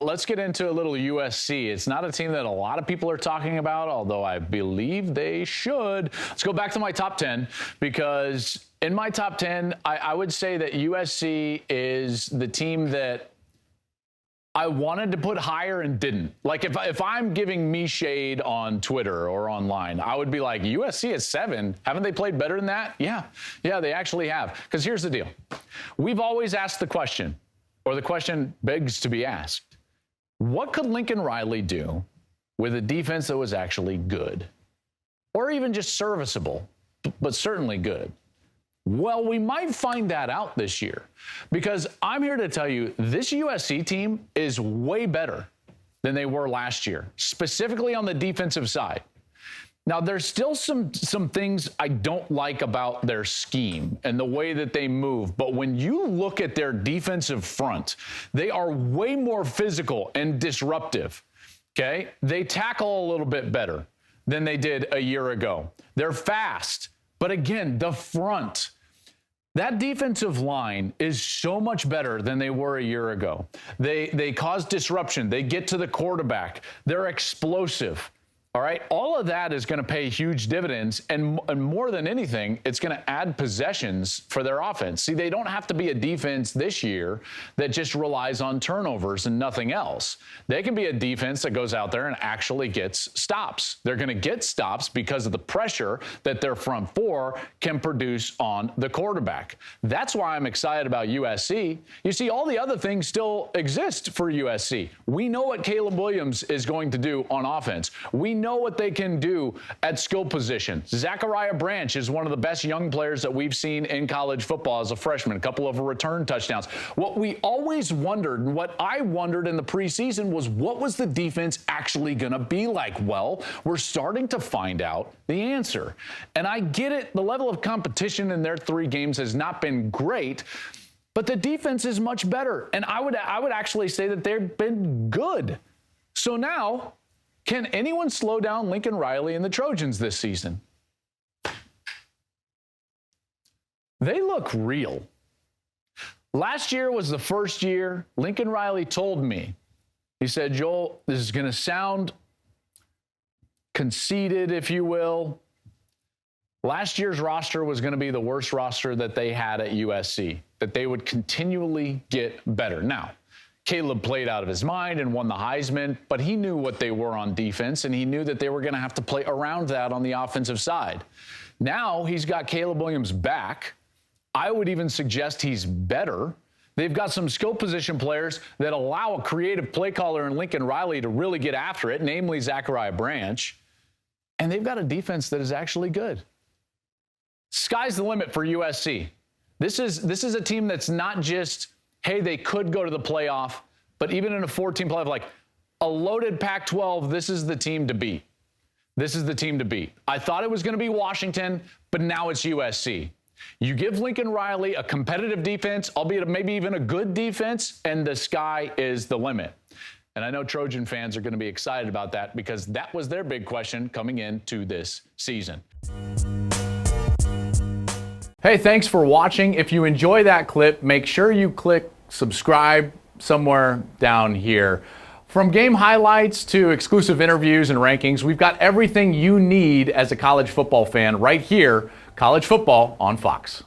Let's get into a little USC. It's not a team that a lot of people are talking about, although I believe they should. Let's go back to my top 10, because in my top 10, I would say that USC is the team that I wanted to put higher and didn't. Like, if I'm giving me shade on Twitter or online, I would be like, USC is 7. Haven't they played better than that? Yeah, they actually have. Because here's the deal. We've always asked the question, or the question begs to be asked. What could Lincoln Riley do with a defense that was actually good? Or even just serviceable, but certainly good? Well, we might find that out this year, because I'm here to tell you this USC team is way better than they were last year, specifically on the defensive side. Now, there's still some things I don't like about their scheme and the way that they move. But when you look at their defensive front, they are way more physical and disruptive. Okay? They tackle a little bit better than they did a year ago. They're fast. But again, the front, that defensive line is so much better than they were a year ago. They cause disruption. They get to the quarterback. They're explosive. All right, all of that is going to pay huge dividends, and more than anything, it's going to add possessions for their offense. See, they don't have to be a defense this year that just relies on turnovers and nothing else. They can be a defense that goes out there and actually gets stops. They're going to get stops because of the pressure that their front four can produce on the quarterback. That's why I'm excited about USC. You see, all the other things still exist for USC. We know what Caleb Williams is going to do on offense. We know what they can do at skill position. Zachariah Branch is one of the best young players that we've seen in college football as a freshman, a couple of return touchdowns. What we always wondered, and what I wondered in the preseason, was what was the defense actually going to be like? Well, we're starting to find out the answer. And I get it, the level of competition in their 3 games has not been great, but the defense is much better. And I would actually say that they've been good. So now, can anyone slow down Lincoln Riley and the Trojans this season? They look real. Last year was the first year Lincoln Riley told me, he said, Joel, this is going to sound conceited, if you will. Last year's roster was going to be the worst roster that they had at USC, that they would continually get better. Now, Caleb played out of his mind and won the Heisman, but he knew what they were on defense, and he knew that they were going to have to play around that on the offensive side. Now he's got Caleb Williams back. I would even suggest he's better. They've got some skill position players that allow a creative play caller in Lincoln Riley to really get after it, namely Zachariah Branch. And they've got a defense that is actually good. Sky's the limit for USC. This is a team that's not just, hey, they could go to the playoff, but even in a 14 playoff, like a loaded Pac-12, this is the team to beat. This is the team to beat. I thought it was going to be Washington, but now it's USC. You give Lincoln Riley a competitive defense, albeit maybe even a good defense, and the sky is the limit. And I know Trojan fans are going to be excited about that, because that was their big question coming into this season. Hey, thanks for watching. If you enjoy that clip, make sure you click subscribe somewhere down here. From game highlights to exclusive interviews and rankings, we've got everything you need as a college football fan right here, College Football on Fox.